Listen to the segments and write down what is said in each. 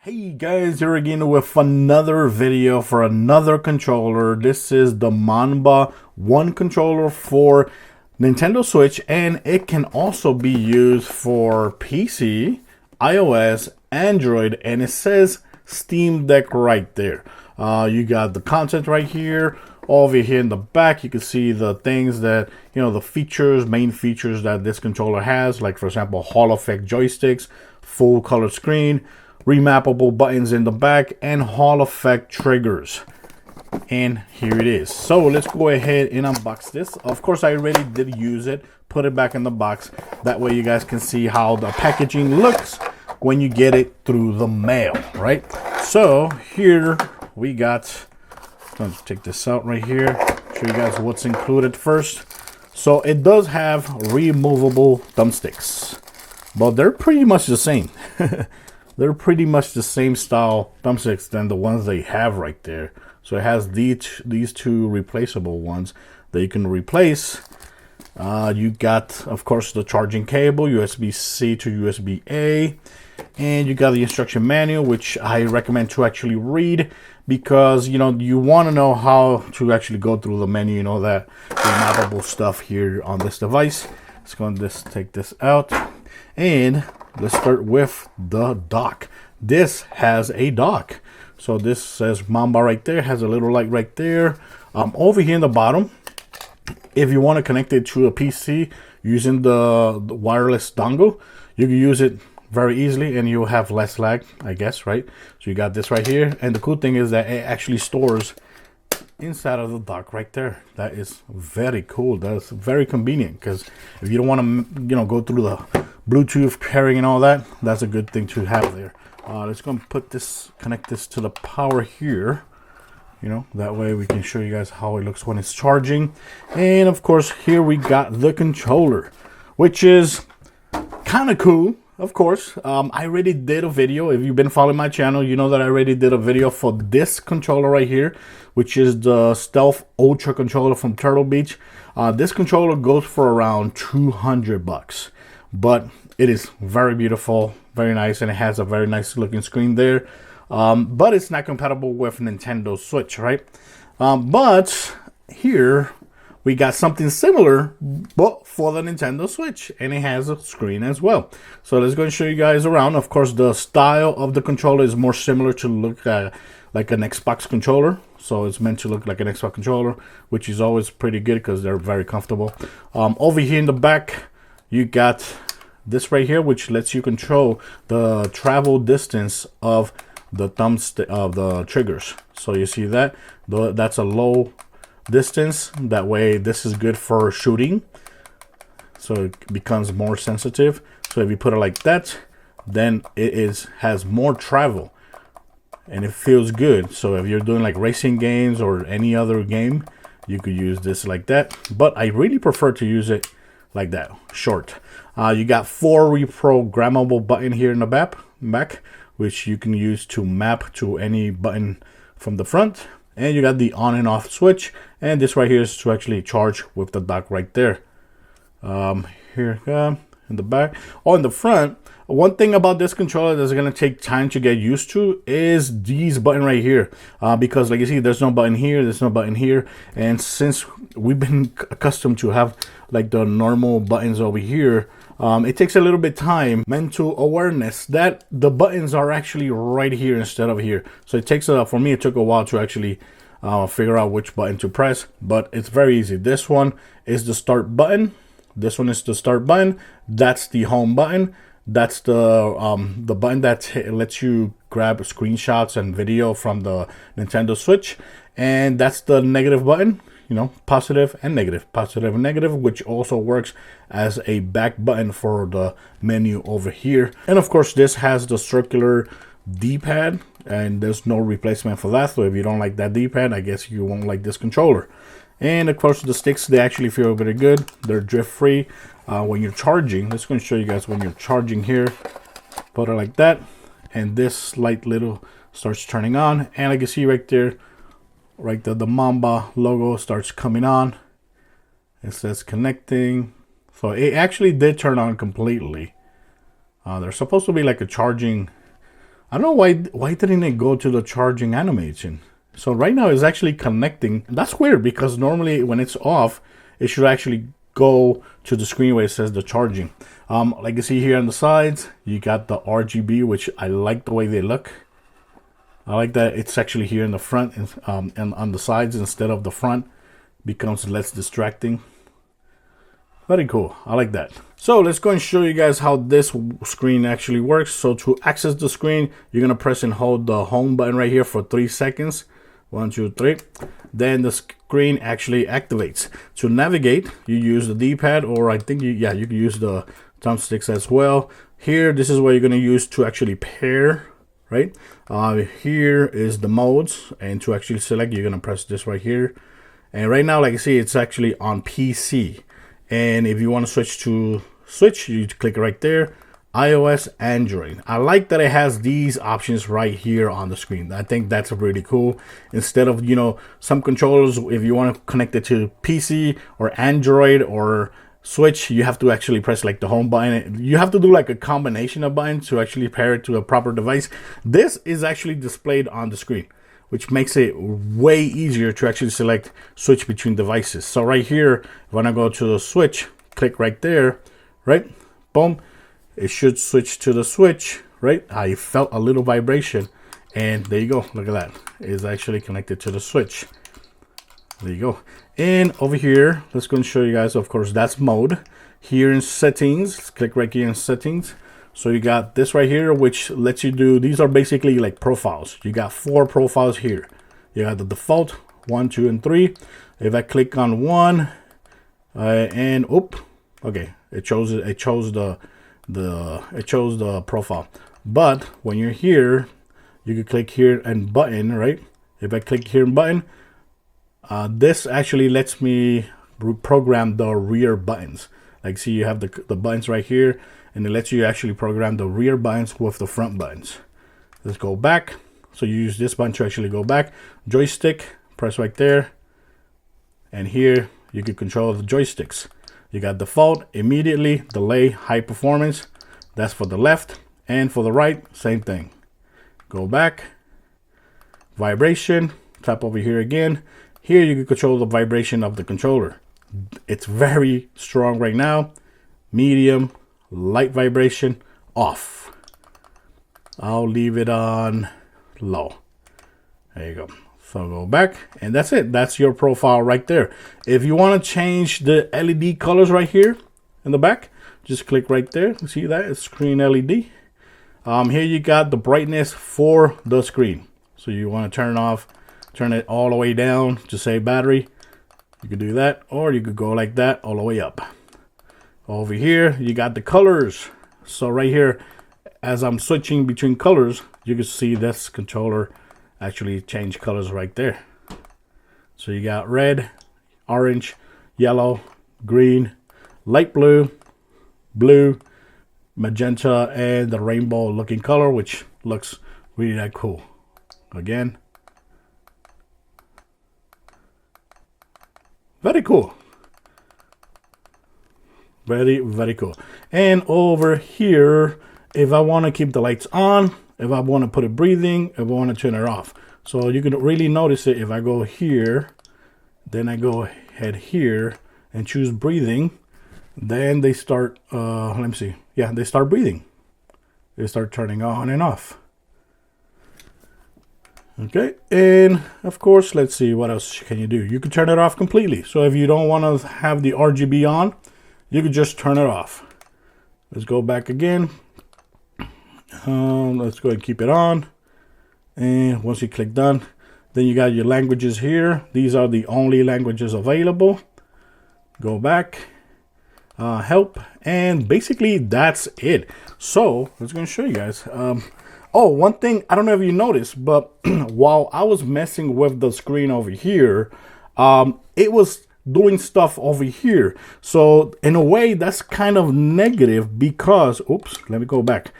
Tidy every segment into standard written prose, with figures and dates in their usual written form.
Hey guys, here again with another video for another controller. This is the ManbaOne controller for Nintendo Switch, and it can also be used for PC, iOS, Android, and it says Steam Deck right there. You got the content right here. Over here in the back, you can see the things that, the features, main features that this controller has, like for example, Hall effect joysticks, full color screen, remappable buttons in the back, and Hall effect triggers. And here it is. So let's go ahead and unbox this. Of course, I already did use it, put it back in the box. That way you guys can see how the packaging looks when you get it through the mail, right? So here we got, I'm going to take this out right here, show you guys what's included first. So it does have removable thumbsticks, but they're pretty much the same. They're pretty much the same style thumbsticks than the ones they have right there. So it has these two replaceable ones that you can replace. You got, of course, the charging cable, USB-C to USB-A. And you got the instruction manual, which I recommend to actually read because, you want to know how to actually go through the menu, that remappable stuff here on this device. Let's go and just take this out. And let's start with the dock. This has a dock. So this says Mamba right there, has a little light right there. Over here in the bottom, if you want to connect it to a PC using the wireless dongle, you can use it very easily and you'll have less lag, I guess, right? So you got this right here. And the cool thing is that it actually stores inside of the dock right there. That is very cool. That's very convenient because if you don't want to, go through the Bluetooth pairing and all that, that's a good thing to have there. Let's go and connect this to the power here. That way we can show you guys how it looks when it's charging. And of course, here we got the controller, which is kind of cool. Of course, I already did a video. If you've been following my channel, you know that I already did a video for this controller right here, which is the Stealth Ultra controller from Turtle Beach. This controller goes for around $200, but it is very beautiful, very nice, and it has a very nice looking screen there. But it's not compatible with Nintendo Switch, right? But here we got something similar, but for the Nintendo Switch, and it has a screen as well. So let's go and show you guys around. Of course, the style of the controller is more similar to look like an Xbox controller. So it's meant to look like an Xbox controller, which is always pretty good because they're very comfortable. Over here in the back, you got this right here, which lets you control the travel distance of the of the triggers. So you see that that's a low distance. That way this is good for shooting, so it becomes more sensitive. So if you put it like that, then it has more travel and it feels good. So if you're doing like racing games or any other game, you could use this like that, but I really prefer to use it like that, short. You got 4 reprogrammable button here in the back, which you can use to map to any button from the front. And you got the on and off switch, and this right here is to actually charge with the dock right there. Here in the back. In the front, one thing about this controller that's going to take time to get used to is these button right here, because like you see, there's no button here, there's no button here, and since we've been accustomed to have like the normal buttons over here, it takes a little bit time, mental awareness that the buttons are actually right here instead of here. So it takes for me, it took a while to actually figure out which button to press, but it's very easy. This one is the start button. This one is the start button. That's the home button. That's the button that lets you grab screenshots and video from the Nintendo Switch. And that's the negative button, positive and negative, which also works as a back button for the menu over here. And of course, this has the circular D-pad, and there's no replacement for that. So if you don't like that D-pad, I guess you won't like this controller. And of course, the sticks, they actually feel very good. They're drift free. When you're charging, let's go and show you guys when you're charging here. Put it like that, and this light little starts turning on, and I can see right there, the Mamba logo starts coming on. It says connecting. So it actually did turn on completely. There's supposed to be like a charging I don't know why didn't it go to the charging animation. So right now it's actually connecting. That's weird because normally when it's off, it should actually go to the screen where it says the charging. Like you see here on the sides, you got the RGB, which I like the way they look. I like that it's actually here in the front and on the sides instead of the front. Becomes less distracting. Very cool. I like that. So let's go and show you guys how this screen actually works. So to access the screen, you're gonna press and hold the home button right here for 3 seconds. 1, 2, 3. Then the screen actually activates. To navigate, you use the D-pad, or I think you can use the thumbsticks as well. Here, this is what you're gonna use to actually pair, right? Here is the modes, and to actually select, you're gonna press this right here. And right now, like you see, it's actually on PC. And if you want to switch, you click right there, iOS, Android. I like that it has these options right here on the screen. I think that's really cool. Instead of, you know, some controllers, if you want to connect it to PC or Android or Switch, you have to actually press like the home button. You have to do like a combination of buttons to actually pair it to a proper device. This is actually displayed on the screen, which makes it way easier to actually switch between devices. So right here, when I go to the Switch, click right there, right? Boom. It should switch to the Switch, right? I felt a little vibration, and there you go. Look at that. It's actually connected to the Switch. There you go. And over here, let's go and show you guys, of course, that's mode. Here in settings, let's click right here in settings. So you got this right here, which lets you do, these are basically like profiles. You got 4 profiles here. You got the default, 1, 2, and 3. If I click on 1, and okay, it chose the profile. But when you're here, you can click here and button, right? If I click here and button, this actually lets me program the rear buttons. Like, see, you have the buttons right here, and it lets you actually program the rear buttons with the front buttons. Let's go back. So you use this button to actually go back. Joystick, press right there. And here you can control the joysticks. You got default, immediately, delay, high performance. That's for the left. And for the right, same thing. Go back. Vibration, tap over here again. Here you can control the vibration of the controller. It's very strong right now. Medium, light vibration, off. I'll leave it on low. There you go. So go back, and that's it. That's your profile right there. If you want to change the LED colors right here in the back, just click right there. See that? It's screen LED. Here you got the brightness for the screen. So you want to turn it all the way down to save battery. You could do that, or you could go like that all the way up. Over here, you got the colors. So right here, as I'm switching between colors, you can see this controller actually change colors right there. So you got red, orange, yellow, green, light blue, blue, magenta, and the rainbow looking color, which looks really that cool. Again, very cool. Very, very cool. And over here, if I want to keep the lights on, if I want to put it breathing, if I want to turn it off. So you can really notice it if I go here, then I go ahead here and choose breathing, then they start, let me see. Yeah, they start breathing. They start turning on and off. Okay, and of course, let's see, what else can you do? You can turn it off completely. So if you don't want to have the RGB on, you can just turn it off. Let's go back again. Let's go ahead and keep it on. And once you click done, then you got your languages here. These are the only languages available. Go back, help, and basically that's it. So I was going to show you guys. Oh, one thing, I don't know if you noticed, but while I was messing with the screen over here, it was doing stuff over here. So in a way, that's kind of negative because, oops, let me go back.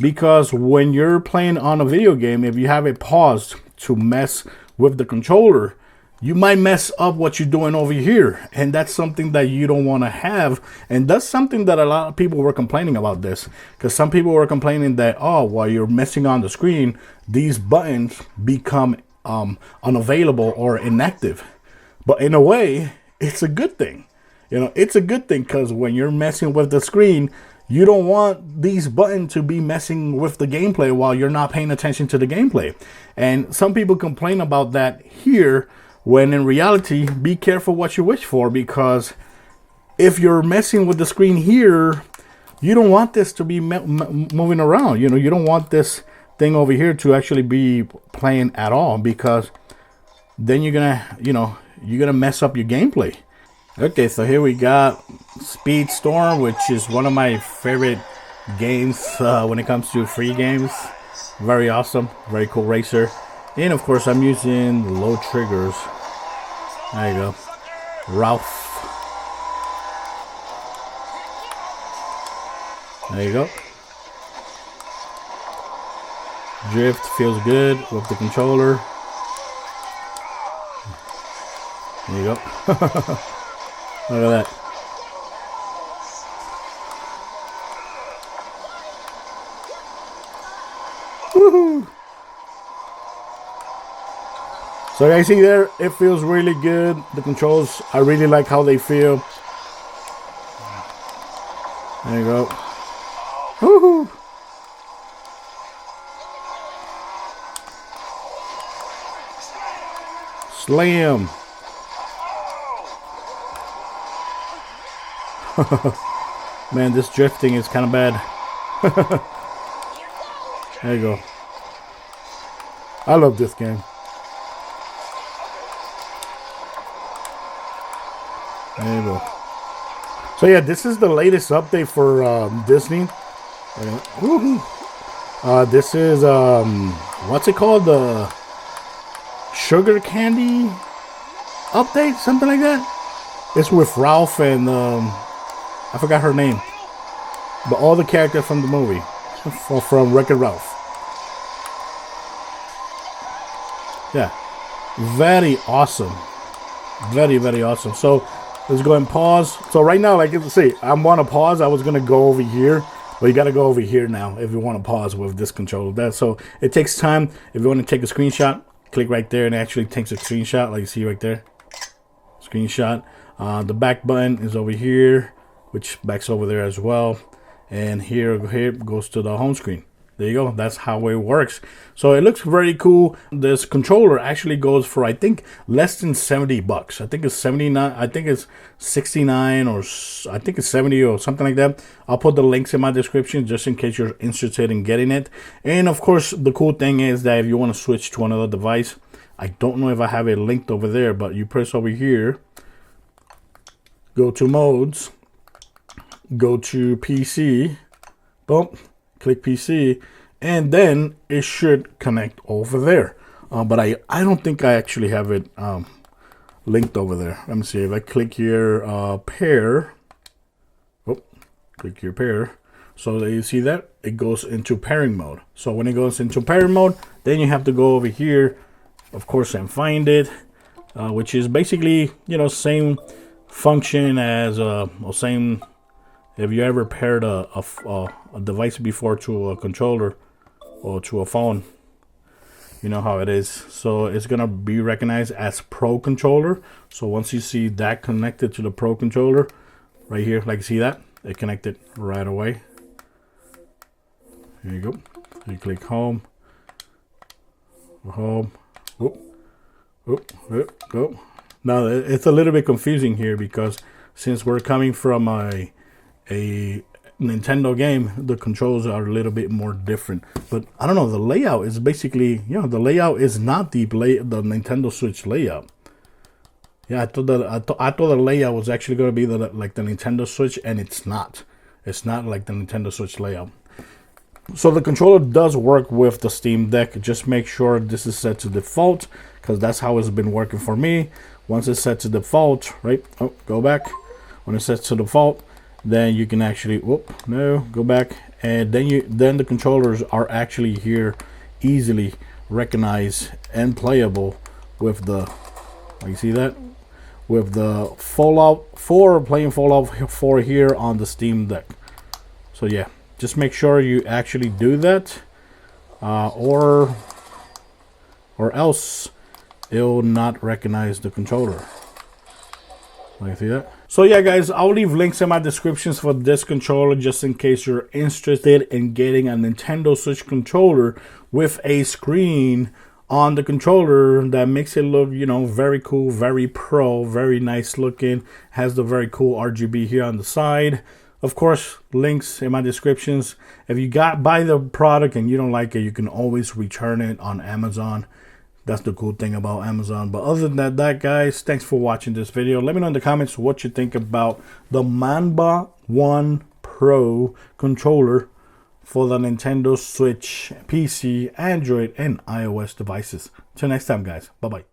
Because when you're playing on a video game, if you have it paused to mess with the controller, you might mess up what you're doing over here, and that's something that you don't want to have. And that's something that a lot of people were complaining about this, because some people were complaining that, oh, while you're messing on the screen, these buttons become unavailable or inactive. But in a way, it's a good thing. You know, it's a good thing, because when you're messing with the screen, you don't want these buttons to be messing with the gameplay while you're not paying attention to the gameplay. And some people complain about that here, when in reality, be careful what you wish for, because if you're messing with the screen here, you don't want this to be moving around. You know, you don't want this thing over here to actually be playing at all, because then you're gonna, you know, you're gonna mess up your gameplay. Okay, so here we got Speedstorm, which is one of my favorite games when it comes to free games. Very awesome, very cool racer. And of course, I'm using low triggers. There you go. Ralph. There you go. Drift feels good with the controller. There you go. Look at that. Woohoo! So guys, see there, it feels really good. The controls, I really like how they feel. There you go. Woohoo! Slam. Man, this drifting is kind of bad. There you go. I love this game. There you go. So yeah, this is the latest update for Disney. This is what's it called? The Sugar Candy update, something like that. It's with Ralph and I forgot her name, but all the characters from the movie, from Wreck-It Ralph. Yeah, very awesome, very awesome. So let's go and pause. So right now, like you can see, I want to pause. I was gonna go over here, but you gotta go over here now if you want to pause with this controller. So it takes time. If you want to take a screenshot, click right there, and it actually takes a screenshot, like you see right there. Screenshot. The back button is over here, which backs over there as well, and here goes to the home screen. There you go. That's how it works. So it looks very cool. This controller actually goes for, I think, less than $70. I think it's 79. I think it's 69, or I think it's 70 or something like that. I'll put the links in my description just in case you're interested in getting it. And of course, the cool thing is that if you want to switch to another device, I don't know if I have it linked over there, but you press over here, go to modes, go to PC, boom, click PC, and then it should connect over there. But I don't think I actually have it linked over there. Let me see. If I click here, pair, oh, click here, pair. So you see that it goes into pairing mode. So when it goes into pairing mode, then you have to go over here, of course, and find it, which is basically, you know, same function as or same. If you ever paired a device before to a controller or to a phone, you know how it is. So it's gonna be recognized as Pro Controller. So once you see that connected to the Pro Controller right here, like you see that, it connected right away. Here you go. You click home, home, go. Now it's a little bit confusing here, because since we're coming from a Nintendo game, the controls are a little bit more different. But I don't know, the layout is basically, you know, the layout is not the Nintendo Switch layout. Yeah, I thought the layout was actually going to be like the Nintendo Switch, and it's not. It's not like the Nintendo Switch layout. So the controller does work with the Steam Deck. Just make sure this is set to default, because that's how it's been working for me. Once it's set to default, right? Oh, go back. When it's set to default, then you can actually, go back, and then the controllers are actually here, easily recognized and playable with the Like, you see that? With the Fallout 4, playing Fallout 4 here on the Steam Deck. So yeah, just make sure you actually do that, or else it will not recognize the controller. Like, see that? So yeah, guys, I'll leave links in my descriptions for this controller just in case you're interested in getting a Nintendo Switch controller with a screen on the controller that makes it look, you know, very cool, very pro, very nice looking. Has the very cool RGB here on the side. Of course, links in my descriptions. If you buy the product and you don't like it, you can always return it on Amazon. That's the cool thing about Amazon. But other than that, guys, thanks for watching this video. Let me know in the comments what you think about the ManbaOne Pro controller for the Nintendo Switch, PC, Android, and iOS devices. Till next time, guys. Bye-bye.